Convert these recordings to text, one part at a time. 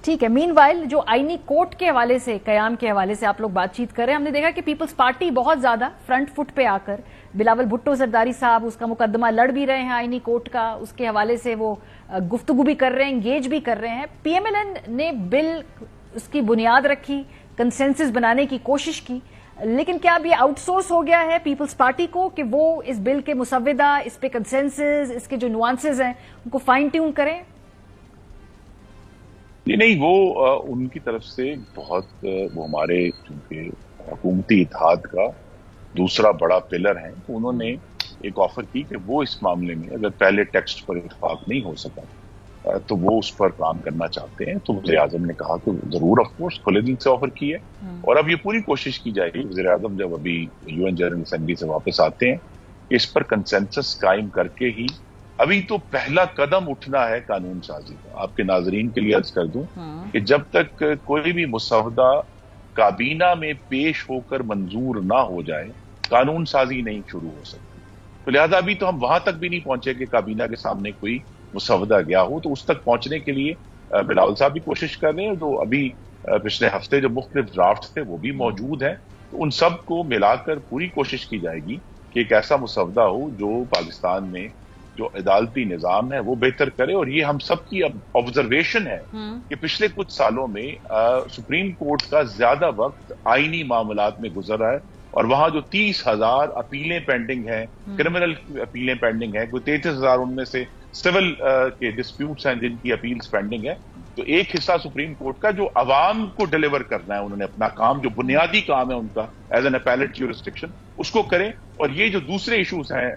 ٹھیک ہے. مین وائل جو آئینی کوٹ کے حوالے سے، قیام کے حوالے سے آپ لوگ بات چیت کر رہے ہیں، ہم نے دیکھا کہ پیپلز پارٹی بہت زیادہ فرنٹ فٹ پہ آ کر بلاول بھٹو زرداری صاحب اس کا مقدمہ لڑ بھی رہے ہیں آئینی کوٹ کا، اس کے حوالے سے وہ گفتگو بھی کر رہے ہیں، انگیج بھی کر رہے ہیں. پی ایم ایل این نے بل اس کی بنیاد رکھی، کنسنسس بنانے کی کوشش کی، لیکن کیا اب یہ آؤٹ سورس ہو گیا ہے پیپلز پارٹی کو کہ وہ اس بل کے مسودہ، اس پہ کنسنسس، اس کے جو نوانسز ہیں ان کو فائن ٹیون کریں؟ نہیں، وہ ان کی طرف سے بہت، وہ ہمارے چونکہ حکومتی اتحاد کا دوسرا بڑا پلر ہیں، تو انہوں نے ایک آفر کی کہ وہ اس معاملے میں اگر پہلے ٹیکسٹ پر اتفاق نہیں ہو سکا تو وہ اس پر کام کرنا چاہتے ہیں. تو وزیر اعظم نے کہا کہ ضرور، آف کورس، کھلے دل سے آفر کی ہے، اور اب یہ پوری کوشش کی جائے گی وزیر اعظم جب ابھی یو این جنرل اسمبلی سے واپس آتے ہیں اس پر کنسنسس قائم کر کے ہی. ابھی تو پہلا قدم اٹھنا ہے قانون سازی کا. آپ کے ناظرین کے لیے عرض کر دوں کہ جب تک کوئی بھی مسودہ کابینہ میں پیش ہو کر منظور نہ ہو جائے قانون سازی نہیں شروع ہو سکتی. تو لہذا ابھی تو ہم وہاں تک بھی نہیں پہنچے کہ کابینہ کے سامنے کوئی مسودہ گیا ہو. تو اس تک پہنچنے کے لیے بلاول صاحب بھی کوشش کر رہے ہیں. تو ابھی پچھلے ہفتے جو مختلف ڈرافٹ تھے وہ بھی موجود ہیں. تو ان سب کو ملا کر پوری کوشش کی جائے گی کہ ایک ایسا مسودہ ہو جو پاکستان میں جو عدالتی نظام ہے وہ بہتر کرے. اور یہ ہم سب کی آبزرویشن ہے کہ پچھلے کچھ سالوں میں سپریم کورٹ کا زیادہ وقت آئینی معاملات میں گزر رہا ہے، اور وہاں جو 30,000 اپیلیں پینڈنگ ہیں، کرمنل اپیلیں پینڈنگ ہیں، کوئی 33,000 ان میں سے سول کے ڈسپیوٹس ہیں جن کی اپیلز پینڈنگ ہے. تو ایک حصہ سپریم کورٹ کا جو عوام کو ڈیلیور کرنا ہے، انہوں نے اپنا کام جو بنیادی کام ہے ان کا ایز این اپیلیٹ جیورسڈکشن اس کو کریں، اور یہ جو دوسرے ایشوز ہیں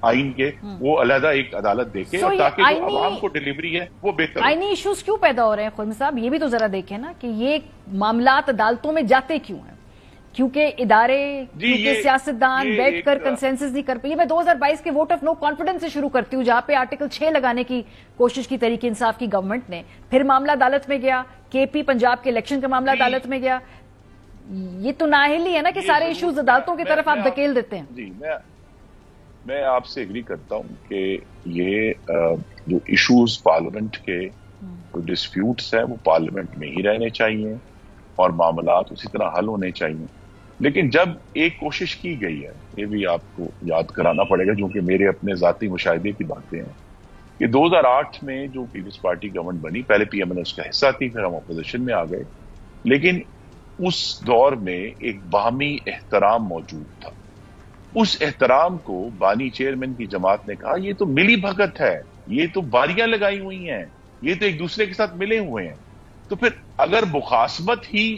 آئین کے وہ علیحدہ ایک عدالت دیکھے، اور تاکہ جو عوام کو ڈیلیوری ہے وہ بہتر. آئینی ایشوز کیوں پیدا ہو رہے ہیں خرم صاحب؟ یہ بھی تو ذرا دیکھیں نا کہ یہ معاملات عدالتوں میں جاتے کیوں ہیں؟ کیونکہ ادارے، کیونکہ سیاستدان بیٹھ کر کنسنسس نہیں کر پائے. میں 2022 کے ووٹ آف نو کانفیڈنس سے شروع کرتی ہوں جہاں پہ آرٹیکل 6 لگانے کی کوشش کی تحریک انصاف کی گورنمنٹ نے، پھر معاملہ عدالت میں گیا، کے پی پنجاب کے الیکشن کا معاملہ عدالت میں گیا. یہ تو نااہلی ہے نا کہ سارے ایشوز عدالتوں کی طرف آپ دھکیل دیتے ہیں. جی، میں آپ سے ایگری کرتا ہوں کہ یہ جو ایشوز پارلیمنٹ کے ڈسپیوٹس ہیں وہ پارلیمنٹ میں ہی رہنے چاہیے اور معاملات اسی طرح حل ہونے چاہیے. لیکن جب ایک کوشش کی گئی ہے، یہ بھی آپ کو یاد کرانا پڑے گا کیونکہ میرے اپنے ذاتی مشاہدے کی باتیں ہیں، کہ 2008 میں جو پیپلز پارٹی گورنمنٹ بنی، پہلے پی ایم ایل اس کا حصہ تھی، پھر ہم اپوزیشن میں آ گئے، لیکن اس دور میں ایک باہمی احترام موجود تھا. اس احترام کو بانی چیئرمین کی جماعت نے کہا یہ تو ملی بھگت ہے، یہ تو باریاں لگائی ہوئی ہیں، یہ تو ایک دوسرے کے ساتھ ملے ہوئے ہیں. تو پھر اگر مخاصمت ہی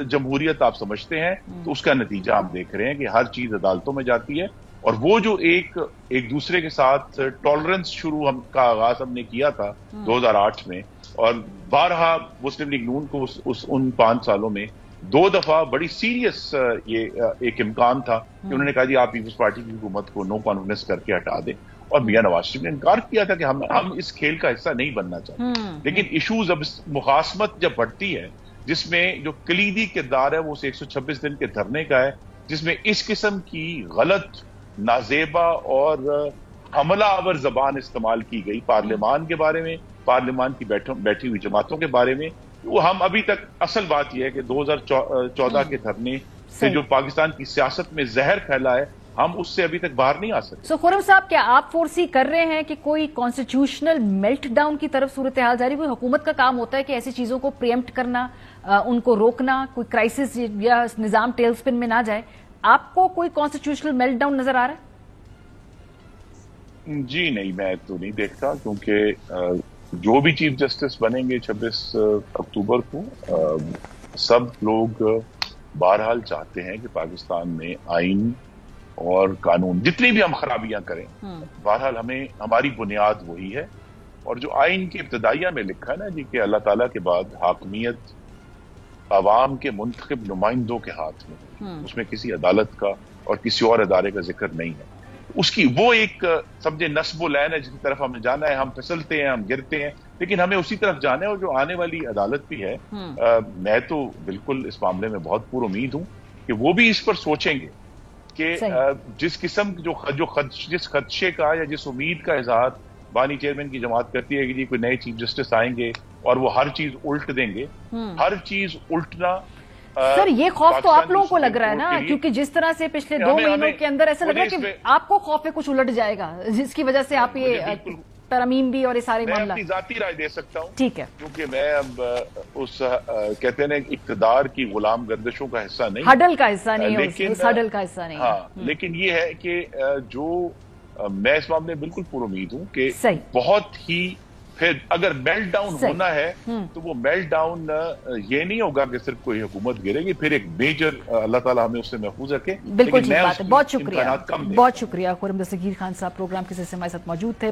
جمہوریت آپ سمجھتے ہیں تو اس کا نتیجہ آپ دیکھ رہے ہیں کہ ہر چیز عدالتوں میں جاتی ہے. اور وہ جو ایک دوسرے کے ساتھ ٹالرنس شروع کا آغاز ہم نے کیا تھا 2008 میں، اور بارہا مسلم لیگ نون کو ان 5 سالوں میں 2 دفعہ بڑی سیریس یہ ایک امکان تھا کہ انہوں نے کہا جی آپ پیپلز پارٹی کی حکومت کو نو کانفیڈنس کر کے ہٹا دیں، اور میاں نواز شریف نے انکار کیا تھا کہ ہم اس کھیل کا حصہ نہیں بننا چاہتے. لیکن ایشوز اب مخاصمت جب بڑھتی ہے، جس میں جو کلیدی کردار ہے وہ 126 دن کے دھرنے کا ہے، جس میں اس قسم کی غلط، نازیبا اور حملہ آور زبان استعمال کی گئی پارلیمان کے بارے میں، پارلیمان کی بیٹھی ہوئی جماعتوں کے بارے میں. وہ ہم ابھی تک، اصل بات یہ ہے کہ 2014 کے دھرنے سے جو پاکستان کی سیاست میں زہر پھیلا ہے، ہم اس سے ابھی تک باہر نہیں آ سکتے. خرم صاحب، کیا آپ فورسی کر رہے ہیں کہ کوئی کانسٹیٹیوشنل میلٹ ڈاؤن کی طرف صورتحال جاری ہوئی؟ حکومت کا کام ہوتا ہے کہ ایسی چیزوں کو پریمپٹ کرنا، ان کو روکنا، کوئی کرائسس یا نظام ٹیل سپن میں نہ جائے. آپ کو کوئی کانسٹیٹیوشنل میلٹ ڈاؤن نظر آ رہا ہے؟ جی نہیں، میں تو نہیں دیکھتا، کیونکہ جو بھی چیف جسٹس بنیں گے 26 اکتوبر کو، سب لوگ بہرحال چاہتے ہیں کہ پاکستان میں آئین اور قانون جتنی بھی ہم خرابیاں کریں، بہرحال ہماری بنیاد وہی ہے. اور جو آئین کی ابتدائیہ میں لکھا ہے نا جی کہ اللہ تعالیٰ کے بعد حاکمیت عوام کے منتخب نمائندوں کے ہاتھ میں، اس میں کسی عدالت کا اور کسی اور ادارے کا ذکر نہیں ہے. اس کی وہ ایک سمجھے نصب و لین ہے جس کی طرف ہمیں جانا ہے. ہم پھسلتے ہیں، ہم گرتے ہیں، لیکن ہمیں اسی طرف جانا ہے. اور جو آنے والی عدالت بھی ہے، میں تو بالکل اس معاملے میں بہت پر امید ہوں کہ وہ بھی اس پر سوچیں گے کہ جس قسم جس خدشے کا یا جس امید کا اظہار بانی چیئرمین کی جماعت کرتی ہے کہ جی کوئی نئے چیف جسٹس آئیں گے اور وہ ہر چیز الٹ دیں گے. ہر چیز الٹنا سر یہ خوف تو آپ لوگوں کو لگ رہا ہے نا, کیونکہ جس طرح سے پچھلے 2 مہینوں کے اندر ایسا لگ رہا ہے کہ آپ کو خوف ہے کچھ الٹ جائے گا, جس کی وجہ سے آپ یہ ترمیم بھی اور یہ سارے معاملات. میں اپنی ذاتی رائے دے سکتا ہوں, ٹھیک ہے, کیونکہ میں اب اس کہتے ہیں اقتدار کی غلام گردشوں کا حصہ نہیں, ہڈل کا حصہ نہیں ہے, اس ہڈل کا حصہ نہیں. ہاں, لیکن یہ ہے کہ جو میں اس معاملے میں بالکل پر امید ہوں کہ بہت ہی پھر اگر میلٹ ڈاؤن ہونا ہے تو وہ میلٹ ڈاؤن یہ نہیں ہوگا کہ صرف کوئی حکومت گرے گی, پھر ایک میجر اللہ تعالیٰ ہمیں اس سے محفوظ رکھے. بالکل ٹھیک بات ہے, بہت شکریہ, بہت شکریہ. خرم دستگیر خان صاحب پروگرام کے سلسلے میں ہمارے ساتھ موجود تھے.